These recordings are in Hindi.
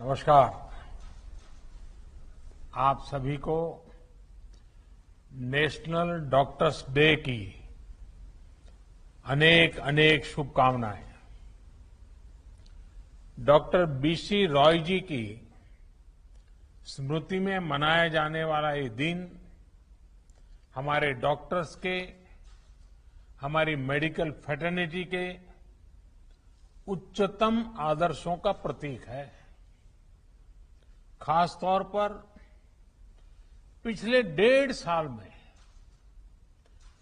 नमस्कार। आप सभी को नेशनल डॉक्टर्स डे की अनेक अनेक शुभकामनाएं। डॉक्टर बीसी रॉय जी की स्मृति में मनाया जाने वाला ये दिन हमारे डॉक्टर्स के, हमारी मेडिकल फ्रेटर्निटी के उच्चतम आदर्शों का प्रतीक है। खास तौर पर पिछले 1.5 साल में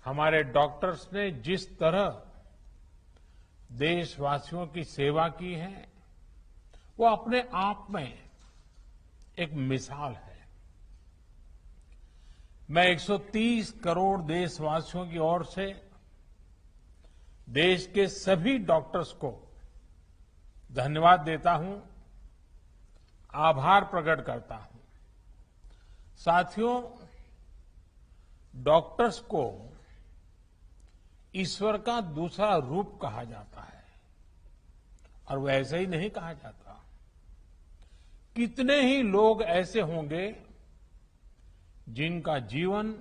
हमारे डॉक्टर्स ने जिस तरह देशवासियों की सेवा की है, वो अपने आप में एक मिसाल है। मैं 130 करोड़ देशवासियों की ओर से देश के सभी डॉक्टर्स को धन्यवाद देता हूं, आभार प्रकट करता हूं। साथियों, डॉक्टर्स को ईश्वर का दूसरा रूप कहा जाता है और वो ऐसे ही नहीं कहा जाता। कितने ही लोग ऐसे होंगे जिनका जीवन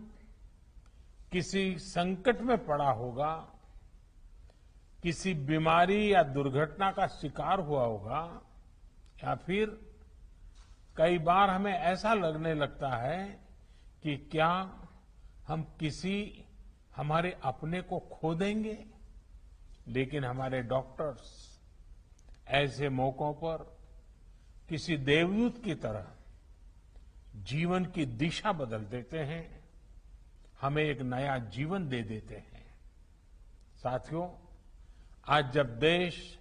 किसी संकट में पड़ा होगा, किसी बीमारी या दुर्घटना का शिकार हुआ होगा, या फिर कई बार हमें ऐसा लगने लगता है कि क्या हम हमारे अपने को खो देंगे। लेकिन हमारे डॉक्टर्स ऐसे मौकों पर किसी देवदूत की तरह जीवन की दिशा बदल देते हैं, हमें एक नया जीवन दे देते हैं। साथियों, आज जब देश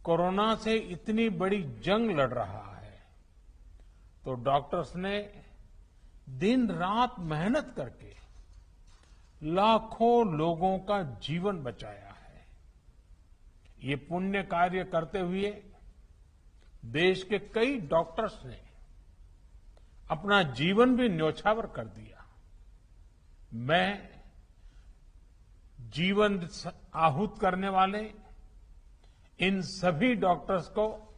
कोरोना से इतनी बड़ी जंग लड़ रहा है, तो डॉक्टर्स ने दिन रात मेहनत करके लाखों लोगों का जीवन बचाया है। ये पुण्य कार्य करते हुए देश के कई डॉक्टर्स ने अपना जीवन भी न्यौछावर कर दिया। मैं जीवन आहूत करने वाले इन सभी डॉक्टर्स को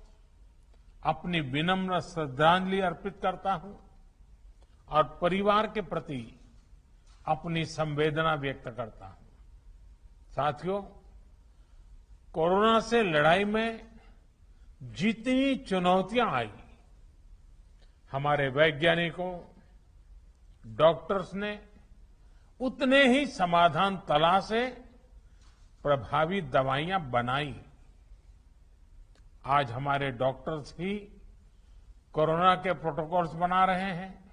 अपनी विनम्र श्रद्धांजलि अर्पित करता हूं और परिवार के प्रति अपनी संवेदना व्यक्त करता हूं। साथियों, कोरोना से लड़ाई में जितनी चुनौतियां आई, हमारे वैज्ञानिकों, डॉक्टर्स ने उतने ही समाधान तलाशे, प्रभावी दवाइयां बनाई। आज हमारे डॉक्टर्स ही कोरोना के प्रोटोकॉल्स बना रहे हैं,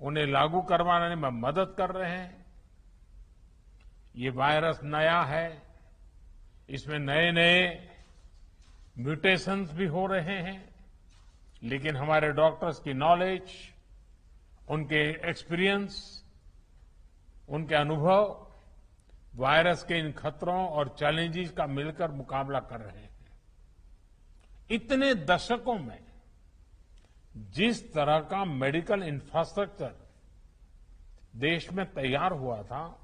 उन्हें लागू करवाने में मदद कर रहे हैं। ये वायरस नया है, इसमें नए नए म्यूटेशंस भी हो रहे हैं, लेकिन हमारे डॉक्टर्स की नॉलेज, उनके एक्सपीरियंस, उनके अनुभव वायरस के इन खतरों और चैलेंजेस का मिलकर मुकाबला कर रहे हैं। इतने दशकों में जिस तरह का मेडिकल इंफ्रास्ट्रक्चर देश में तैयार हुआ था,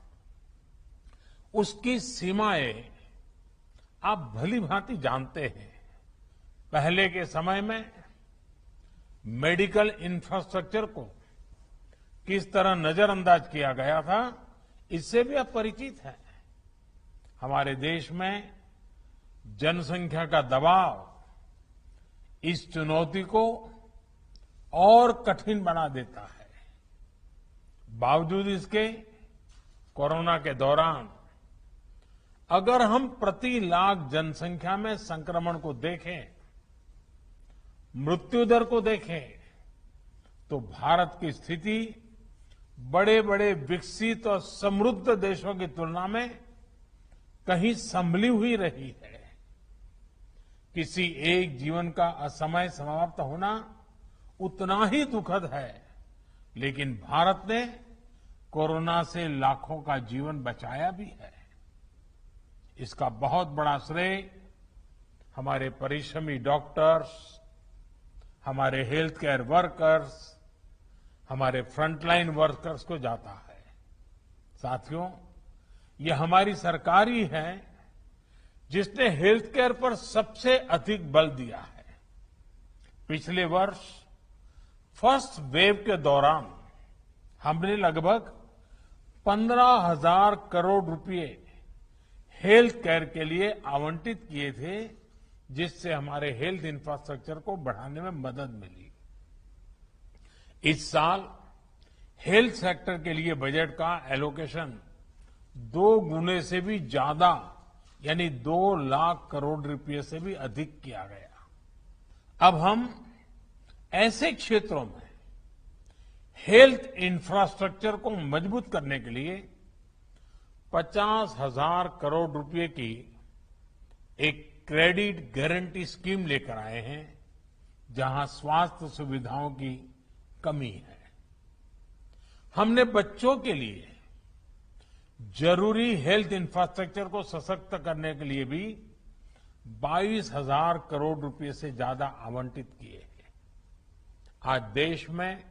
उसकी सीमाएं आप भली भांति जानते हैं। पहले के समय में मेडिकल इंफ्रास्ट्रक्चर को किस तरह नजरअंदाज किया गया था, इससे भी आप परिचित हैं। हमारे देश में जनसंख्या का दबाव इस चुनौती को और कठिन बना देता है। बावजूद इसके कोरोना के दौरान अगर हम प्रति लाख जनसंख्या में संक्रमण को देखें, मृत्यु दर को देखें, तो भारत की स्थिति बड़े बड़े विकसित और समृद्ध देशों की तुलना में कहीं संभली हुई रही है। किसी एक जीवन का असमय समाप्त होना उतना ही दुखद है, लेकिन भारत ने कोरोना से लाखों का जीवन बचाया भी है। इसका बहुत बड़ा श्रेय हमारे परिश्रमी डॉक्टर्स, हमारे हेल्थ केयर वर्कर्स, हमारे फ्रंटलाइन वर्कर्स को जाता है। साथियों, ये हमारी सरकार ही है जिसने हेल्थ केयर पर सबसे अधिक बल दिया है। पिछले वर्ष फर्स्ट वेव के दौरान हमने लगभग 15,000 करोड़ रुपए हेल्थ केयर के लिए आवंटित किए थे, जिससे हमारे हेल्थ इंफ्रास्ट्रक्चर को बढ़ाने में मदद मिली। इस साल हेल्थ सेक्टर के लिए बजट का एलोकेशन 2 गुने से भी ज्यादा यानी 2 लाख करोड़ रुपए से भी अधिक किया गया। अब हम ऐसे क्षेत्रों में हेल्थ इंफ्रास्ट्रक्चर को मजबूत करने के लिए 50,000 करोड़ रुपए की एक क्रेडिट गारंटी स्कीम लेकर आए हैं, जहां स्वास्थ्य सुविधाओं की कमी है। हमने बच्चों के लिए जरूरी हेल्थ इंफ्रास्ट्रक्चर को सशक्त करने के लिए भी 22,000 करोड़ रुपए से ज्यादा आवंटित किए हैं। आज देश में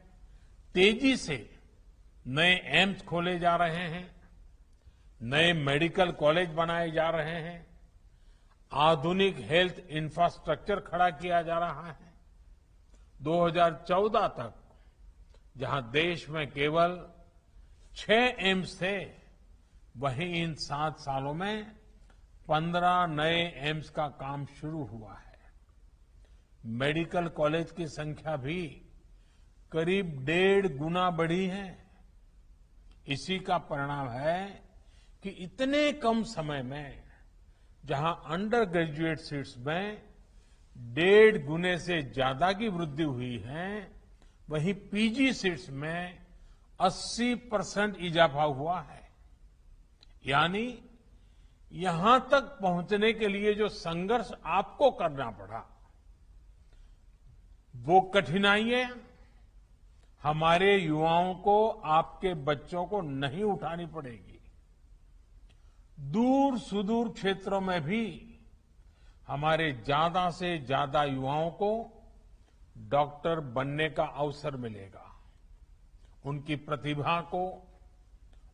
तेजी से नए एम्स खोले जा रहे हैं, नए मेडिकल कॉलेज बनाए जा रहे हैं, आधुनिक हेल्थ इंफ्रास्ट्रक्चर खड़ा किया जा रहा है। 2014 तक जहां देश में केवल 6 एम्स थे, वहीं इन 7 सालों में 15 नए एम्स का काम शुरू हुआ है। मेडिकल कॉलेज की संख्या भी करीब 1.5 गुना बढ़ी है। इसी का परिणाम है कि इतने कम समय में जहां अंडर ग्रेजुएट सीट्स में 1.5 गुने से ज्यादा की वृद्धि हुई है, वहीं पीजी सीट्स में 80% इजाफा हुआ है। यानी यहां तक पहुंचने के लिए जो संघर्ष आपको करना पड़ा, वो कठिनाइयां हमारे युवाओं को, आपके बच्चों को नहीं उठानी पड़ेगी। दूर सुदूर क्षेत्रों में भी हमारे ज्यादा से ज्यादा युवाओं को डॉक्टर बनने का अवसर मिलेगा। उनकी प्रतिभा को,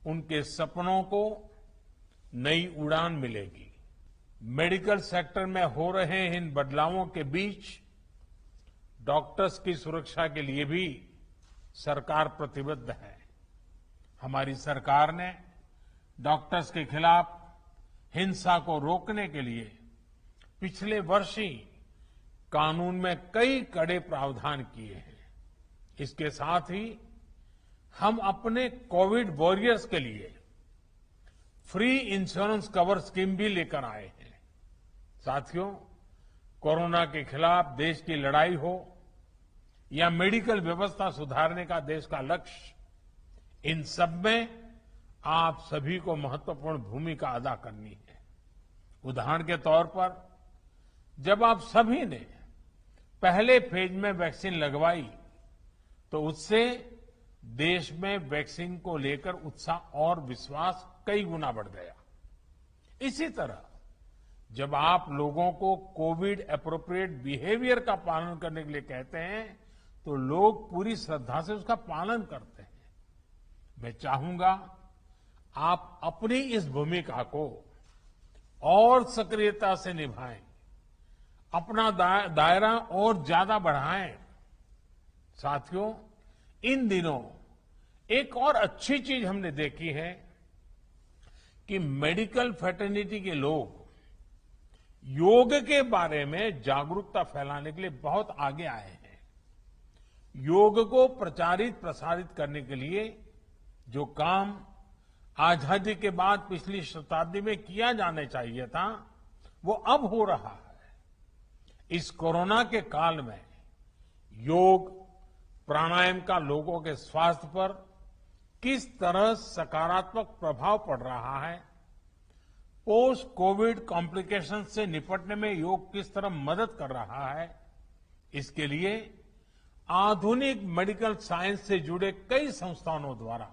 उनके सपनों को नई उड़ान मिलेगी। मेडिकल सेक्टर में हो रहे इन बदलावों के बीच डॉक्टर्स की सुरक्षा के लिए भी सरकार प्रतिबद्ध है। हमारी सरकार ने डॉक्टर्स के खिलाफ हिंसा को रोकने के लिए पिछले वर्ष ही कानून में कई कड़े प्रावधान किए हैं। इसके साथ ही हम अपने कोविड वॉरियर्स के लिए फ्री इंश्योरेंस कवर स्कीम भी लेकर आए हैं। साथियों, कोरोना के खिलाफ देश की लड़ाई हो या मेडिकल व्यवस्था सुधारने का देश का लक्ष्य, इन सब में आप सभी को महत्वपूर्ण भूमिका अदा करनी है। उदाहरण के तौर पर, जब आप सभी ने पहले फेज में वैक्सीन लगवाई, तो उससे देश में वैक्सीन को लेकर उत्साह और विश्वास कई गुना बढ़ गया। इसी तरह जब आप लोगों को कोविड एप्रोप्रिएट बिहेवियर का पालन करने के लिए कहते हैं, तो लोग पूरी श्रद्धा से उसका पालन करते हैं। मैं चाहूंगा आप अपनी इस भूमिका को और सक्रियता से निभाएं, अपना दायरा और ज्यादा बढ़ाएं। साथियों, इन दिनों एक और अच्छी चीज हमने देखी है कि मेडिकल फ्रेटर्निटी के लोग योग के बारे में जागरूकता फैलाने के लिए बहुत आगे आए हैं। योग को प्रचारित प्रसारित करने के लिए जो काम आजादी के बाद पिछली शताब्दी में किया जाना चाहिए था, वो अब हो रहा है। इस कोरोना के काल में योग प्राणायाम का लोगों के स्वास्थ्य पर किस तरह सकारात्मक प्रभाव पड़ रहा है, पोस्ट कोविड कॉम्प्लिकेशन से निपटने में योग किस तरह मदद कर रहा है, इसके लिए आधुनिक मेडिकल साइंस से जुड़े कई संस्थानों द्वारा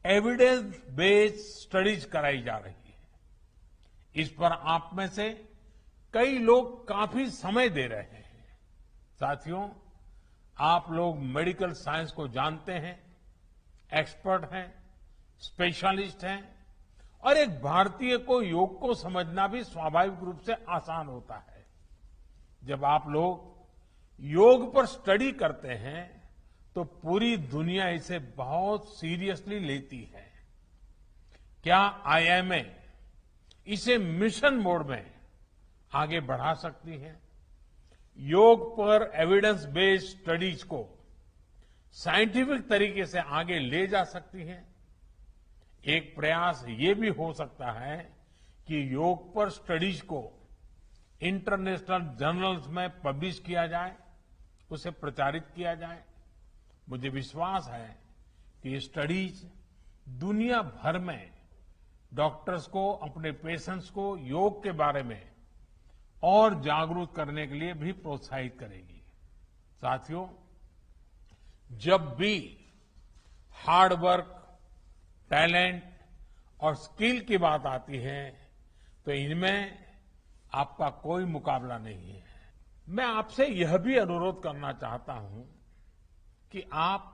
एविडेंस बेस्ड स्टडीज कराई जा रही है। इस पर आप में से कई लोग काफी समय दे रहे हैं। साथियों, आप लोग मेडिकल साइंस को जानते हैं, एक्सपर्ट हैं, स्पेशलिस्ट हैं, और एक भारतीय को योग को समझना भी स्वाभाविक रूप से आसान होता है। जब आप लोग योग पर स्टडी करते हैं तो पूरी दुनिया इसे बहुत सीरियसली लेती है। क्या आईएमए इसे मिशन मोड में आगे बढ़ा सकती है? योग पर एविडेंस बेस्ड स्टडीज को साइंटिफिक तरीके से आगे ले जा सकती है। एक प्रयास ये भी हो सकता है कि योग पर स्टडीज को इंटरनेशनल जर्नल्स में पब्लिश किया जाए, उसे प्रचारित किया जाए। मुझे विश्वास है कि ये स्टडीज दुनिया भर में डॉक्टर्स को, अपने पेशेंट्स को योग के बारे में और जागरूक करने के लिए भी प्रोत्साहित करेगी। साथियों, जब भी हार्ड वर्क, टैलेंट और स्किल की बात आती है तो इनमें आपका कोई मुकाबला नहीं है। मैं आपसे यह भी अनुरोध करना चाहता हूं कि आप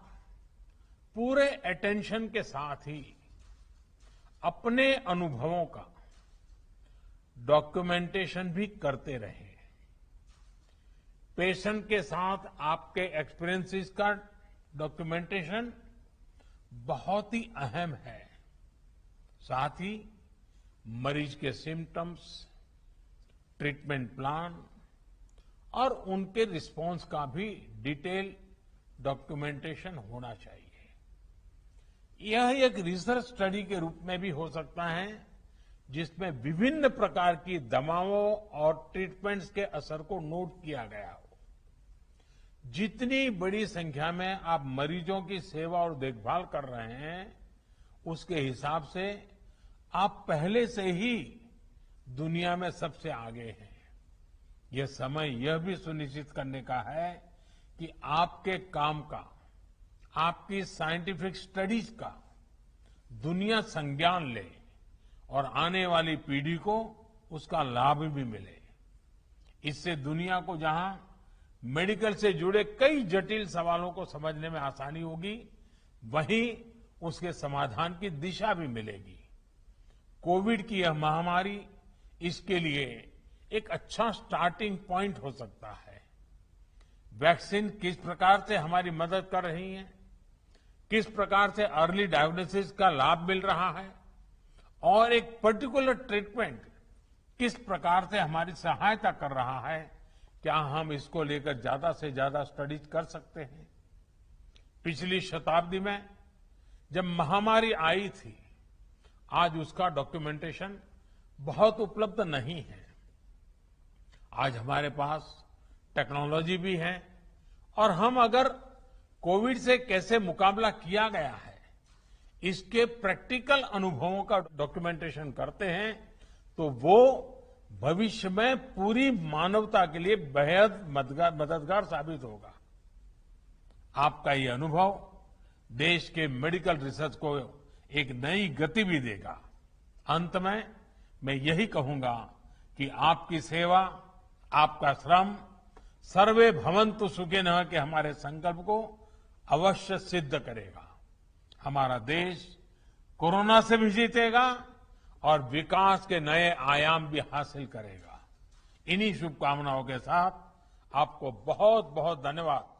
पूरे अटेंशन के साथ ही अपने अनुभवों का डॉक्यूमेंटेशन भी करते रहें। पेशेंट के साथ आपके एक्सपीरियंसेस का डॉक्यूमेंटेशन बहुत ही अहम है। साथ ही मरीज के सिम्टम्स, ट्रीटमेंट प्लान और उनके रिस्पांस का भी डिटेल डॉक्यूमेंटेशन होना चाहिए। यह एक रिसर्च स्टडी के रूप में भी हो सकता है, जिसमें विभिन्न प्रकार की दवाओं और ट्रीटमेंट्स के असर को नोट किया गया हो। जितनी बड़ी संख्या में आप मरीजों की सेवा और देखभाल कर रहे हैं, उसके हिसाब से आप पहले से ही दुनिया में सबसे आगे हैं। यह समय यह भी सुनिश्चित करने का है कि आपके काम का, आपकी साइंटिफिक स्टडीज का दुनिया संज्ञान ले और आने वाली पीढ़ी को उसका लाभ भी मिले। इससे दुनिया को जहां मेडिकल से जुड़े कई जटिल सवालों को समझने में आसानी होगी, वहीं उसके समाधान की दिशा भी मिलेगी। कोविड की यह महामारी इसके लिए एक अच्छा स्टार्टिंग पॉइंट हो सकता है। वैक्सीन किस प्रकार से हमारी मदद कर रही है, किस प्रकार से अर्ली डायग्नोसिस का लाभ मिल रहा है और एक पर्टिकुलर ट्रीटमेंट किस प्रकार से हमारी सहायता कर रहा है, क्या हम इसको लेकर ज्यादा से ज्यादा स्टडीज कर सकते हैं? पिछली शताब्दी में जब महामारी आई थी, आज उसका डॉक्यूमेंटेशन बहुत उपलब्ध नहीं है। आज हमारे पास टेक्नोलॉजी भी है और हम अगर कोविड से कैसे मुकाबला किया गया है, इसके प्रैक्टिकल अनुभवों का डॉक्यूमेंटेशन करते हैं, तो वो भविष्य में पूरी मानवता के लिए बेहद मददगार साबित होगा। आपका ये अनुभव देश के मेडिकल रिसर्च को एक नई गति भी देगा। अंत में मैं यही कहूंगा कि आपकी सेवा, आपका श्रम सर्वे भवन्तु सुखिनः के हमारे संकल्प को अवश्य सिद्ध करेगा। हमारा देश कोरोना से भी जीतेगा और विकास के नए आयाम भी हासिल करेगा। इन्हीं शुभकामनाओं के साथ आपको बहुत बहुत धन्यवाद।